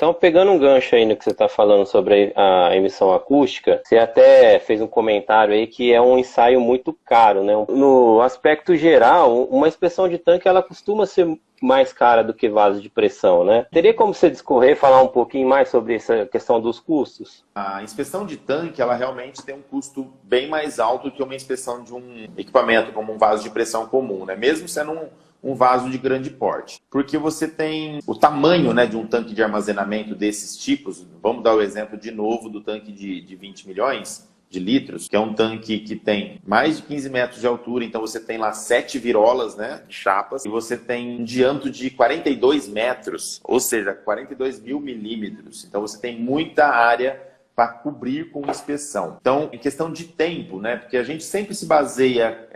Então, pegando um gancho aí no que você está falando sobre a emissão acústica, você até fez um comentário aí que é um ensaio muito caro, né? No aspecto geral, uma inspeção de tanque ela costuma ser mais cara do que vaso de pressão, né? Teria como você discorrer, falar um pouquinho mais sobre essa questão dos custos? A inspeção de tanque, ela realmente tem um custo bem mais alto que uma inspeção de um equipamento como um vaso de pressão comum, né? Mesmo sendo um vaso de grande porte. Porque você tem o tamanho, né, de um tanque de armazenamento desses tipos. Vamos dar o exemplo de novo do tanque de 20 milhões de litros, que é um tanque que tem mais de 15 metros de altura, então você tem lá 7 virolas, né, de chapas, e você tem um diâmetro de 42 metros, ou seja, 42 mil milímetros. Então você tem muita área para cobrir com inspeção. Então, em questão de tempo, né, porque a gente sempre se baseia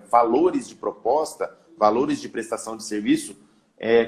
valores de proposta, valores de prestação de serviço,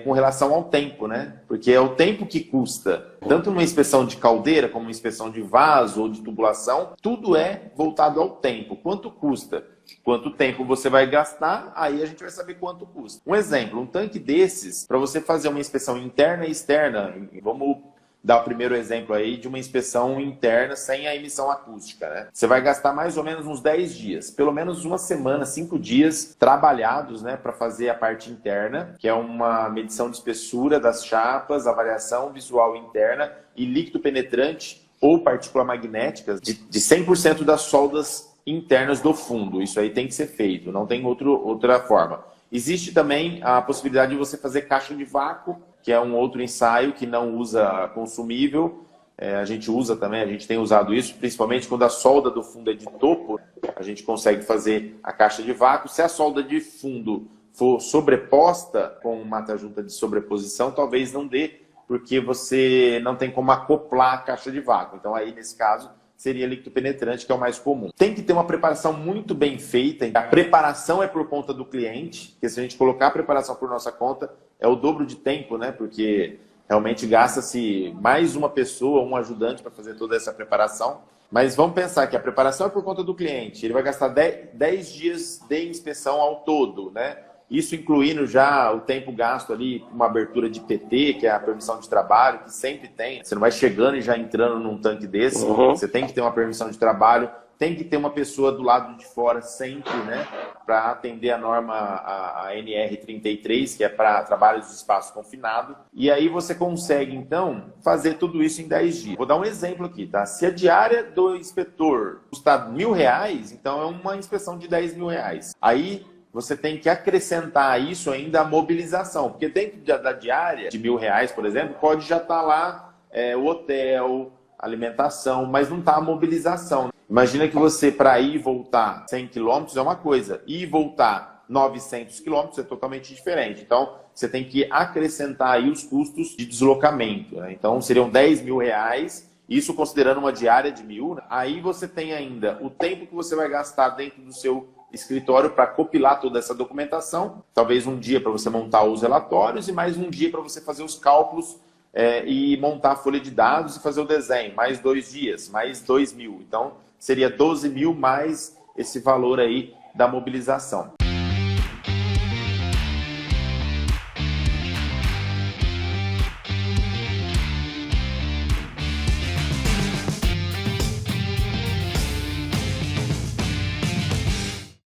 com relação ao tempo, né? Porque é o tempo que custa, tanto numa inspeção de caldeira, como uma inspeção de vaso ou de tubulação, tudo é voltado ao tempo. Quanto custa? Quanto tempo você vai gastar, aí a gente vai saber quanto custa. Um exemplo, um tanque desses, para você fazer uma inspeção interna e externa, vamos dar o primeiro exemplo aí de uma inspeção interna sem a emissão acústica, né? Você vai gastar mais ou menos uns 10 dias, pelo menos uma semana, 5 dias trabalhados, né, para fazer a parte interna, que é uma medição de espessura das chapas, avaliação visual interna e líquido penetrante ou partícula magnética de 100% das soldas internas do fundo. Isso aí tem que ser feito, não tem outra forma. Existe também a possibilidade de você fazer caixa de vácuo, que é um outro ensaio que não usa consumível. A gente usa também, a gente tem usado isso, principalmente quando a solda do fundo é de topo, a gente consegue fazer a caixa de vácuo. Se a solda de fundo for sobreposta com mata-junta de sobreposição, talvez não dê, porque você não tem como acoplar a caixa de vácuo. Então aí, nesse caso, seria líquido penetrante, que é o mais comum. Tem que ter uma preparação muito bem feita. A preparação é por conta do cliente, porque se a gente colocar a preparação por nossa conta, é o dobro de tempo, né? Porque realmente gasta-se mais uma pessoa, um ajudante para fazer toda essa preparação. Mas vamos pensar que a preparação é por conta do cliente. Ele vai gastar 10 dias de inspeção ao todo, né? Isso incluindo já o tempo gasto ali, uma abertura de PT, que é a permissão de trabalho, que sempre tem. Você não vai chegando e já entrando num tanque desse. Você tem que ter uma permissão de trabalho, tem que ter uma pessoa do lado de fora sempre, né? Para atender a norma, a NR33, que é para trabalhos de espaço confinado. E aí você consegue, então, fazer tudo isso em 10 dias. Vou dar um exemplo aqui, tá? Se a diária do inspetor custar R$1.000, então é uma inspeção de R$10.000. Aí você tem que acrescentar a isso ainda a mobilização, porque dentro da diária de R$1.000, por exemplo, pode já estar lá o hotel, alimentação, mas não está a mobilização. Imagina que você, para ir e voltar 100 quilômetros é uma coisa, ir e voltar 900 quilômetros é totalmente diferente. Então, você tem que acrescentar aí os custos de deslocamento, né? Então, seriam R$10.000, isso considerando uma diária de 1.000. Né? Aí você tem ainda o tempo que você vai gastar dentro do seu escritório para compilar toda essa documentação, talvez um dia para você montar os relatórios e mais um dia para você fazer os cálculos e montar a folha de dados e fazer o desenho, mais 2 dias, mais 2.000. Então, seria 12.000 mais esse valor aí da mobilização.